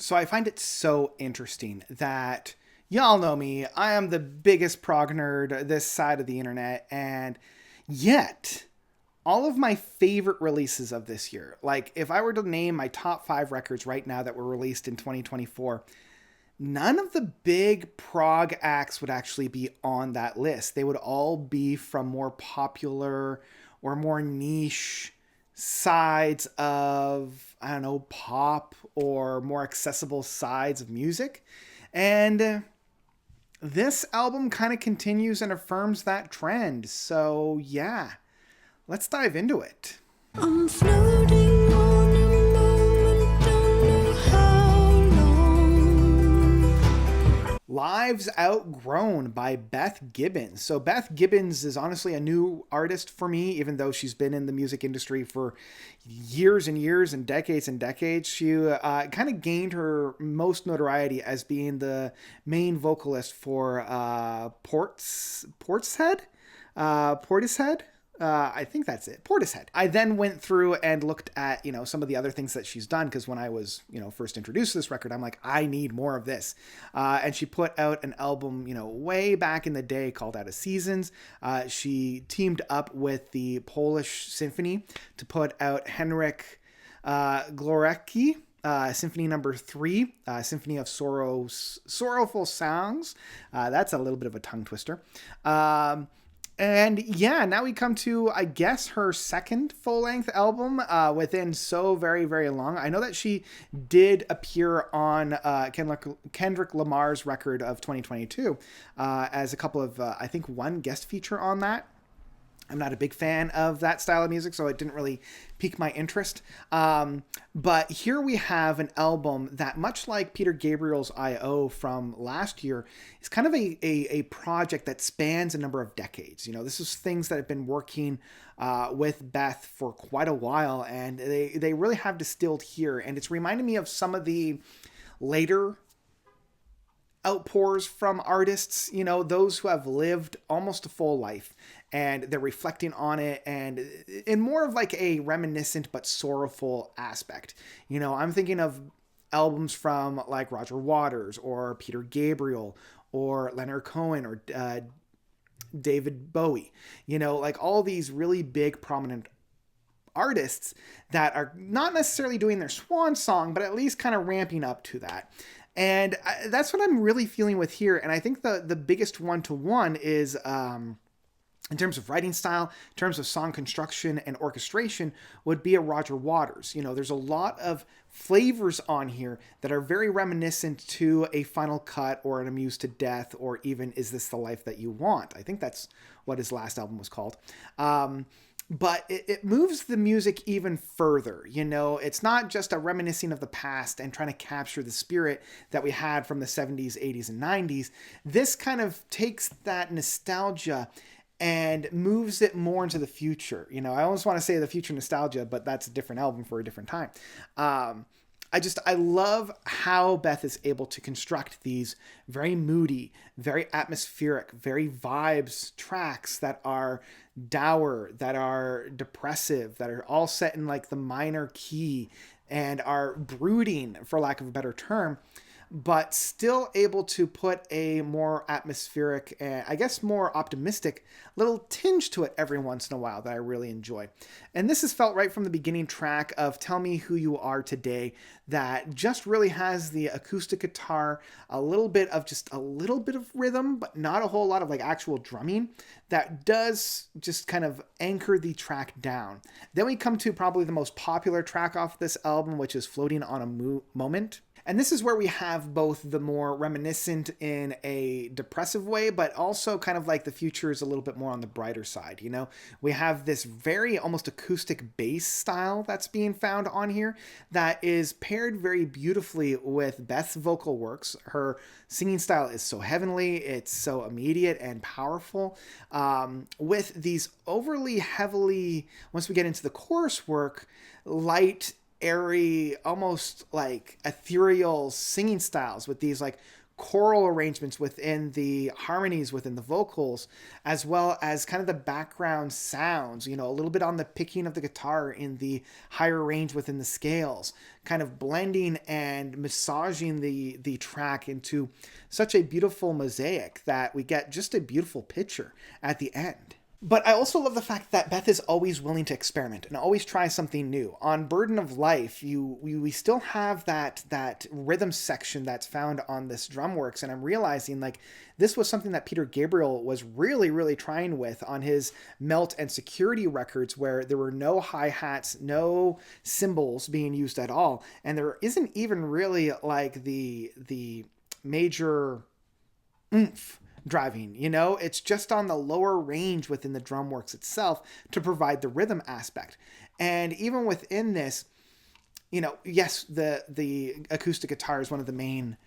So I find it so interesting that y'all know me. I am the biggest prog nerd this side of the internet, and yet all of my favorite releases of this year, like if I were to name my top 5 records right now that were released in 2024, none of the big prog acts would actually be on that list. They would all be from more popular or more niche sides of, I don't know, pop or more accessible sides of music. And this album kind of continues and affirms that trend. So, yeah, let's dive into it. I'm floating on a moment, don't know how long. Lives Outgrown by Beth Gibbons. So Beth Gibbons is honestly a new artist for me, even though she's been in the music industry for years and years and decades. She kind of gained her most notoriety as being the main vocalist for Portishead. I think that's it. Portishead. I then went through and looked at, some of the other things that she's done, because when I was, first introduced to this record, I'm like, I need more of this. And she put out an album, way back in the day called Out of Seasons. She teamed up with the Polish Symphony to put out Henryk Górecki, Symphony number 3, Symphony of Sorrowful Songs. That's a little bit of a tongue twister. And yeah, now we come to, I guess, her second full-length album within so very, very long. I know that she did appear on Kendrick Lamar's record of 2022 as a couple of, I think, one guest feature on that. I'm not a big fan of that style of music, so it didn't really pique my interest. But here we have an album that, much like Peter Gabriel's I.O. from last year, is kind of a project that spans a number of decades. This is things that have been working with Beth for quite a while, and they really have distilled here. And it's reminding me of some of the later outpours from artists, those who have lived almost a full life and they're reflecting on it, and in more of like a reminiscent but sorrowful aspect. I'm thinking of albums from like Roger Waters or Peter Gabriel or Leonard Cohen or David Bowie, like all these really big prominent artists that are not necessarily doing their swan song, but at least kind of ramping up to that. And that's what I'm really feeling with here. And I think the biggest one-to-one is, in terms of writing style, in terms of song construction and orchestration, would be a Roger Waters. There's a lot of flavors on here that are very reminiscent to a Final Cut or an Amused to Death, or even Is This the Life That You Want? I think that's what his last album was called. But it moves the music even further. It's not just a reminiscing of the past and trying to capture the spirit that we had from the 70s, 80s, and 90s. This kind of takes that nostalgia and moves it more into the future. I almost want to say the future nostalgia, but that's a different album for a different time. I love how Beth is able to construct these very moody, very atmospheric, very vibes tracks that are dour, that are depressive, that are all set in like the minor key and are brooding, for lack of a better term, but still able to put a more atmospheric, I guess more optimistic little tinge to it every once in a while that I really enjoy. And this is felt right from the beginning track of Tell Me Who You Are Today, that just really has the acoustic guitar, a little bit of rhythm, but not a whole lot of like actual drumming, that does just kind of anchor the track down. Then we come to probably the most popular track off this album, which is Floating on a Moment. And this is where we have both the more reminiscent in a depressive way, but also kind of like the future is a little bit more on the brighter side. We have this very almost acoustic bass style that's being found on here that is paired very beautifully with Beth's vocal works. Her singing style is so heavenly, it's so immediate and powerful, with these overly heavily, once we get into the chorus work, light, airy, almost like ethereal singing styles with these like choral arrangements within the harmonies within the vocals, as well as kind of the background sounds, a little bit on the picking of the guitar in the higher range within the scales, kind of blending and massaging the track into such a beautiful mosaic that we get just a beautiful picture at the end. But I also love the fact that Beth is always willing to experiment and always try something new. On Burden of Life, we still have that rhythm section that's found on this Drumworks, and I'm realizing like this was something that Peter Gabriel was really, really trying with on his Melt and Security records, where there were no hi-hats, no cymbals being used at all, and there isn't even really like the major oomph driving, it's just on the lower range within the Drumworks itself to provide the rhythm aspect. And even within this, yes, the acoustic guitar is one of the main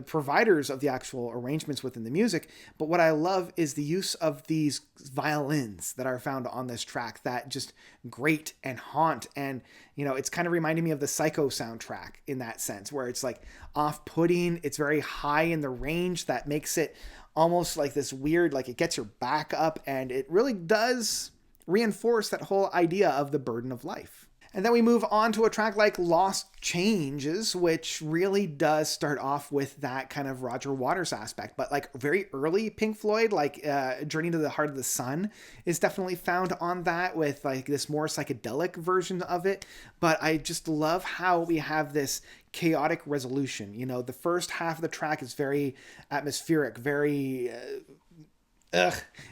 providers of the actual arrangements within the music, but what I love is the use of these violins that are found on this track that just grate and haunt, and it's kind of reminding me of the Psycho soundtrack in that sense, where it's like off-putting, it's very high in the range that makes it almost like this weird, like it gets your back up, and it really does reinforce that whole idea of the burden of life. And then we move on to a track like Lost Changes, which really does start off with that kind of Roger Waters aspect, but like very early Pink Floyd, like Journey to the Heart of the Sun is definitely found on that with like this more psychedelic version of it. But I just love how we have this chaotic resolution. The first half of the track is very atmospheric, very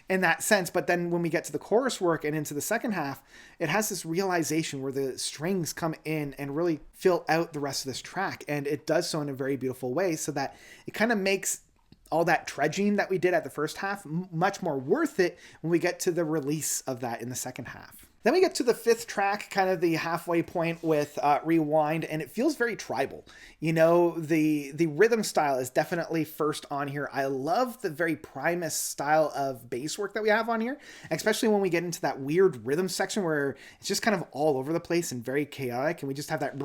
in that sense, but then when we get to the chorus work and into the second half, it has this realization where the strings come in and really fill out the rest of this track, and it does so in a very beautiful way, so that it kind of makes all that trudging that we did at the first half much more worth it when we get to the release of that in the second half. Then we get to the fifth track, kind of the halfway point with Rewind, and it feels very tribal. The rhythm style is definitely first on here. I love the very Primus style of bass work that we have on here, especially when we get into that weird rhythm section where it's just kind of all over the place and very chaotic, and we just have that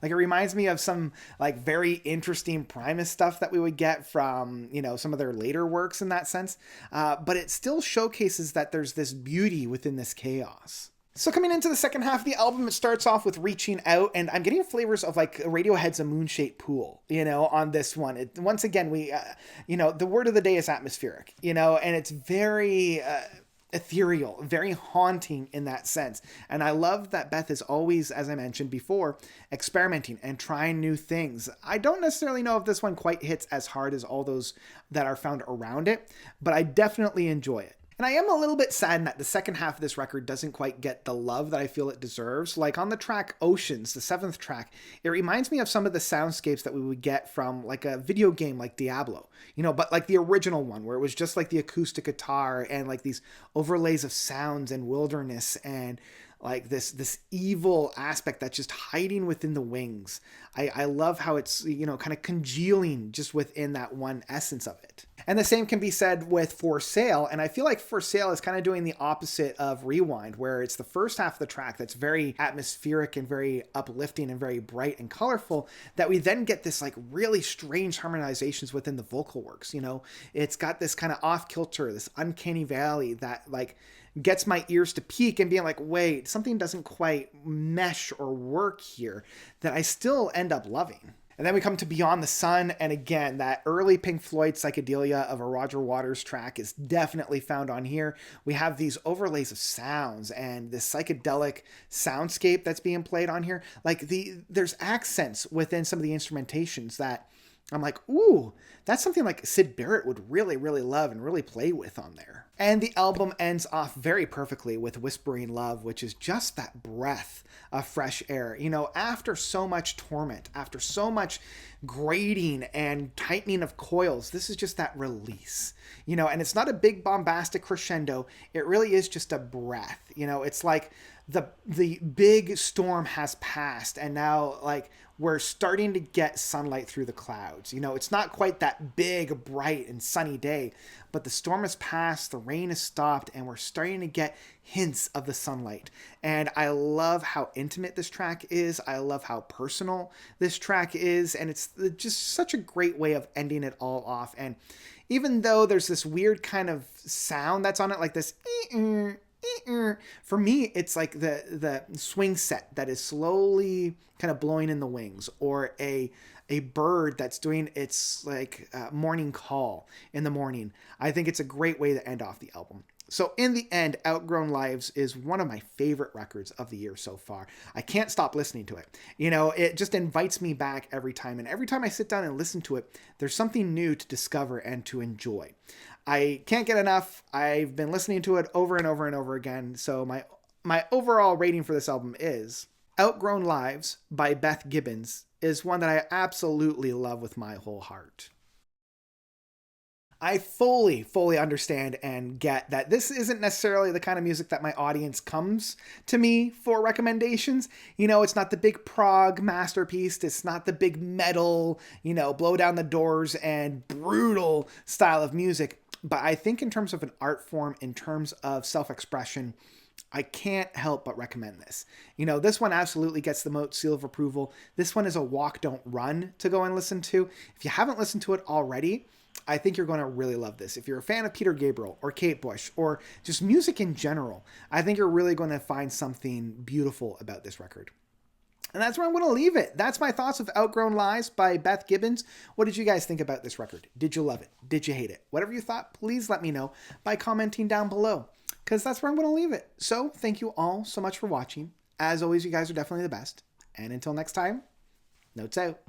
like it reminds me of some like very interesting Primus stuff that we would get from some of their later works in that sense, but it still showcases that there's this beauty within this chaos. So coming into the second half of the album, it starts off with Reaching Out, and I'm getting flavors of like Radiohead's A Moon-Shaped Pool, on this one. Once again, we, the word of the day is atmospheric, and it's very ethereal, very haunting in that sense. And I love that Beth is always, as I mentioned before, experimenting and trying new things. I don't necessarily know if this one quite hits as hard as all those that are found around it, but I definitely enjoy it. And I am a little bit saddened that the second half of this record doesn't quite get the love that I feel it deserves. Like on the track Oceans, the seventh track, it reminds me of some of the soundscapes that we would get from like a video game like Diablo, but like the original one where it was just like the acoustic guitar and like these overlays of sounds and wilderness and like this evil aspect that's just hiding within the wings. I love how it's, kind of congealing just within that one essence of it. And the same can be said with For Sale. And I feel like For Sale is kind of doing the opposite of Rewind, where it's the first half of the track that's very atmospheric and very uplifting and very bright and colorful, that we then get this like really strange harmonizations within the vocal works. It's got this kind of off kilter, this uncanny valley that like gets my ears to peak and being like, wait, something doesn't quite mesh or work here, that I still end up loving. And then we come to Beyond the Sun, and again, that early Pink Floyd psychedelia of a Roger Waters track is definitely found on here. We have these overlays of sounds and this psychedelic soundscape that's being played on here. Like there's accents within some of the instrumentations that I'm like, ooh, that's something like Syd Barrett would really, really love and really play with on there. And the album ends off very perfectly with Whispering Love, which is just that breath of fresh air. After so much torment, after so much grating and tightening of coils, this is just that release, and it's not a big bombastic crescendo. It really is just a breath. It's like the big storm has passed, and now like we're starting to get sunlight through the clouds. It's not quite that big, bright, and sunny day, but the storm has passed, the rain has stopped, and we're starting to get hints of the sunlight. And I love how intimate this track is. I love how personal this track is, and it's just such a great way of ending it all off. And even though there's this weird kind of sound that's on it, like this, for me, it's like the swing set that is slowly kind of blowing in the wings, or a bird that's doing its like morning call in the morning. I think it's a great way to end off the album. So in the end, Outgrown Lives is one of my favorite records of the year so far. I can't stop listening to it. It just invites me back every time. And every time I sit down and listen to it, there's something new to discover and to enjoy. I can't get enough. I've been listening to it over and over and over again. So my overall rating for this album is Outgrown Lives by Beth Gibbons is one that I absolutely love with my whole heart. I fully understand and get that this isn't necessarily the kind of music that my audience comes to me for recommendations. It's not the big prog masterpiece. It's not the big metal, blow down the doors and brutal style of music. But I think in terms of an art form, in terms of self-expression, I can't help but recommend this. This one absolutely gets the Moat seal of approval. This one is a walk, don't run to go and listen to. If you haven't listened to it already, I think you're going to really love this. If you're a fan of Peter Gabriel or Kate Bush or just music in general, I think you're really going to find something beautiful about this record. And that's where I'm going to leave it. That's my thoughts of Outgrown Lives by Beth Gibbons. What did you guys think about this record? Did you love it? Did you hate it? Whatever you thought, please let me know by commenting down below, because that's where I'm going to leave it. So thank you all so much for watching. As always, you guys are definitely the best. And until next time, notes out.